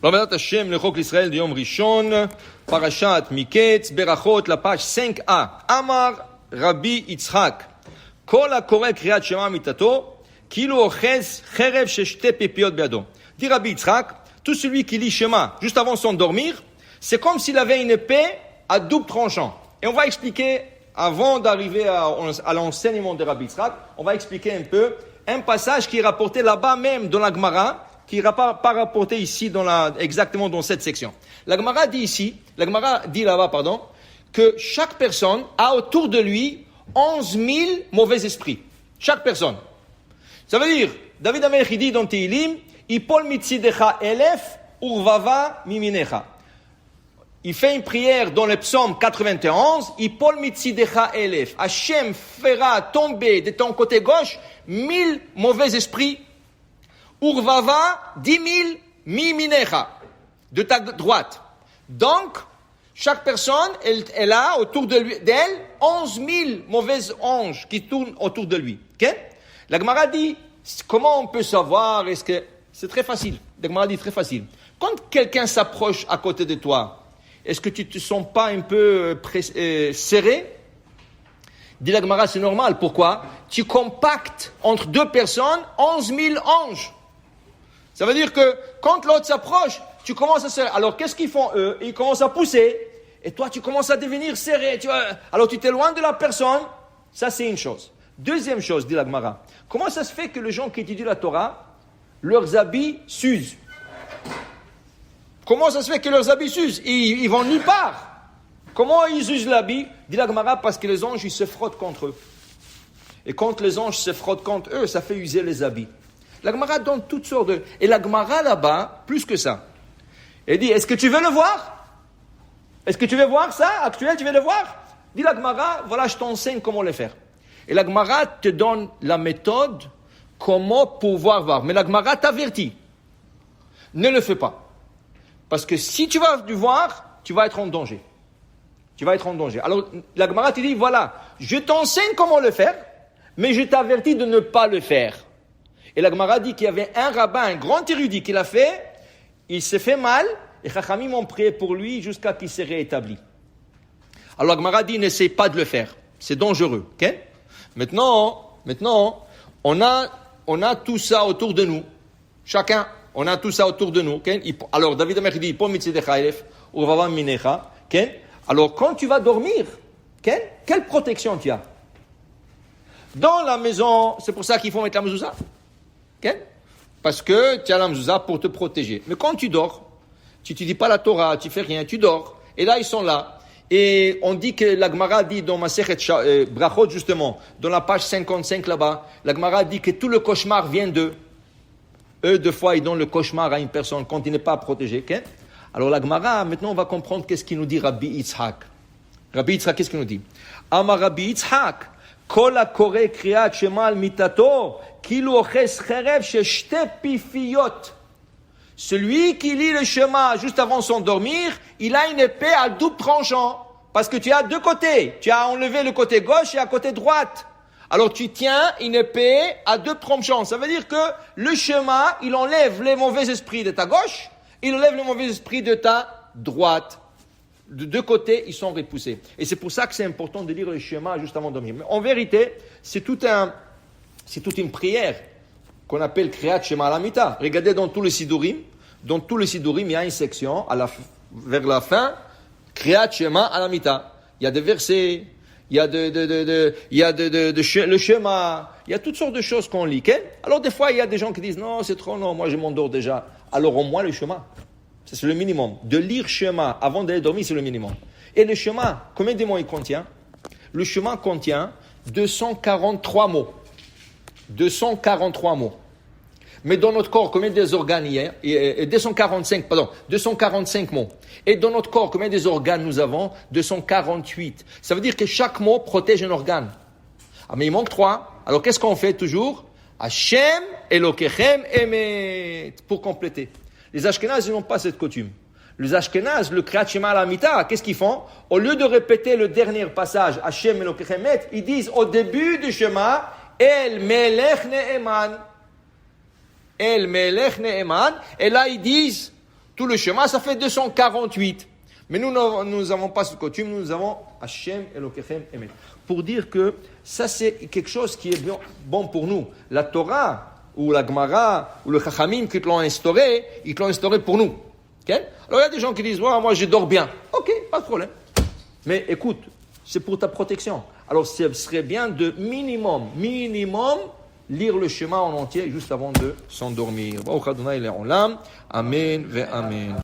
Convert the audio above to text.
Rabadat Hashem, le Chok l'Israël de Yom Rishon, Parashat Miketz, Berachot, la page 5a. Amar Rabbi Yitzhak, Kol HaKoreh Kriyat Shema Mitato, Kilu Ochez Cherev Sheshte Pepiot Beado. Dit Rabbi Yitzhak, tout celui qui lit Shema juste avant de s'endormir, c'est comme s'il avait une épée à double tranchant. Et on va expliquer, avant d'arriver à l'enseignement de Rabbi Yitzhak, on va expliquer un peu un passage qui est rapporté là-bas même dans la Gemara, qui n'est pas rapporté ici exactement dans cette section. La Gemara dit là-bas, que chaque personne a autour de lui 11 000 mauvais esprits. Chaque personne. Ça veut dire, David Amelech dit dans Tehillim, Ipol mitzidecha elef urvava miminecha. Il fait une prière dans le psaume 91, Ipol mitzidecha elef. Hachem fera tomber de ton côté gauche 1000 mauvais esprits. Urvava 10 000 miminecha. De ta droite. Donc, chaque personne, elle a autour d'elle 11 000 mauvais anges qui tournent autour de lui. Okay? La Gemara dit, comment on peut savoir, c'est très facile. La Gemara dit très facile. Quand quelqu'un s'approche à côté de toi, est-ce que tu te sens pas un peu serré? Dit la Gemara, c'est normal. Pourquoi? Tu compactes entre deux personnes 11 000 anges. Ça veut dire que quand l'autre s'approche, tu commences à serrer. Alors qu'est-ce qu'ils font eux? Ils commencent à pousser. Et toi, tu commences à devenir serré. Alors tu t'éloignes de la personne. Ça, c'est une chose. Deuxième chose, dit la Gemara. Comment ça se fait que les gens qui étudient la Torah, leurs habits s'usent? Comment ça se fait que leurs habits s'usent? Ils vont nulle part. Comment ils usent l'habit? Dit la Gemara, parce que les anges, ils se frottent contre eux. Et quand les anges se frottent contre eux, ça fait user les habits. La Gemara donne toutes sortes de... Et la Gemara là-bas, plus que ça. Elle dit, est-ce que tu veux le voir? Est-ce que tu veux voir ça, actuel, tu veux le voir? Dit la Gemara, voilà, je t'enseigne comment le faire. Et la Gemara te donne la méthode, comment pouvoir voir. Mais la Gemara t'avertit. Ne le fais pas. Parce que si tu vas le voir, tu vas être en danger. Tu vas être en danger. Alors, la Gemara te dit, voilà, je t'enseigne comment le faire, mais je t'avertis de ne pas le faire. Et la Gemara dit qu'il y avait un rabbin, un grand érudit qui l'a fait, il s'est fait mal, et Chachamim ont prié pour lui jusqu'à qu'il s'est réétabli. Alors la Gemara dit, n'essaie pas de le faire, c'est dangereux. Okay? Maintenant, on a tout ça autour de nous. Chacun, on a tout ça autour de nous. Okay? Alors David Amelech dit, okay? Alors quand tu vas dormir, okay? Quelle protection tu as? Dans la maison, c'est pour ça qu'il faut mettre la mezouza. Okay? Parce que tu as la mezouza pour te protéger. Mais quand tu dors, tu ne dis pas la Torah, tu fais rien, tu dors. Et là, ils sont là. Et on dit que la Gemara dit dans Masechet Brachot, justement, dans la page 55 là-bas, la Gemara dit que tout le cauchemar vient d'eux. Eux, deux fois, ils donnent le cauchemar à une personne quand il n'est pas protégé. Okay? Alors la Gemara, maintenant, on va comprendre qu'est-ce qu'il nous dit Rabbi Yitzhak. Rabbi Yitzhak, qu'est-ce qu'il nous dit? Amar Rabbi Yitzhak, Kol HaKoreh Kriyat Shema al Mitato, Kilu Ochez Cherev Sheshte Pifiyot. Celui qui lit le Shema juste avant de s'endormir, il a une épée à double tranchant. Parce que tu as deux côtés. Tu as enlevé le côté gauche et le côté droite. Alors tu tiens une épée à deux tranchants. Ça veut dire que le Shema, il enlève les mauvais esprits de ta gauche, il enlève les mauvais esprits de ta droite. De deux côtés, ils sont repoussés. Et c'est pour ça que c'est important de lire le Shema juste avant de dormir. Mais en vérité, c'est toute une prière qu'on appelle Kriyat Shema Alamita. Regardez dans tous les Sidurim. Dans tous les Sidurim, il y a une section, vers la fin, Kriyat Shema Alamita. Il y a des versets, il y a le Shema, il y a toutes sortes de choses qu'on lit. Okay? Alors des fois, il y a des gens qui disent, non, c'est trop long, moi je m'endors déjà. Alors au moins le Shema. Ça, c'est le minimum. De lire Shema avant d'aller dormir, c'est le minimum. Et le Shema, combien de mots il contient? Le Shema contient 243 mots. 243 mots. Mais dans notre corps, combien des organes il y a? 245 mots. Et dans notre corps, combien des organes nous avons? 248. Ça veut dire que chaque mot protège un organe. Ah, mais il manque 3. Alors qu'est-ce qu'on fait toujours? Hashem Elokechem Emet. Pour compléter. Les Ashkénazes, ils n'ont pas cette coutume. Les Ashkénazes, le Kriyat Shema Alamita, qu'est-ce qu'ils font? Au lieu de répéter le dernier passage, Hashem Elokechem Emet, ils disent au début du Shema, El Melech Ne'eman. El Melech Ne'eman. Et là, ils disent, Tout le schéma, ça fait 248. Mais nous n'avons pas ce coutume, nous avons Hashem Elokechem Emet. Pour dire que ça, c'est quelque chose qui est bon pour nous. La Torah, ou la Gemara, ou le Chachamim qui l'ont instauré, ils l'ont instauré pour nous. Okay? Alors il y a des gens qui disent, ouais, moi je dors bien. Ok, pas de problème. Mais écoute, c'est pour ta protection. Alors ce serait bien de minimum, lire le schéma en entier juste avant de s'endormir. Amen ve amen.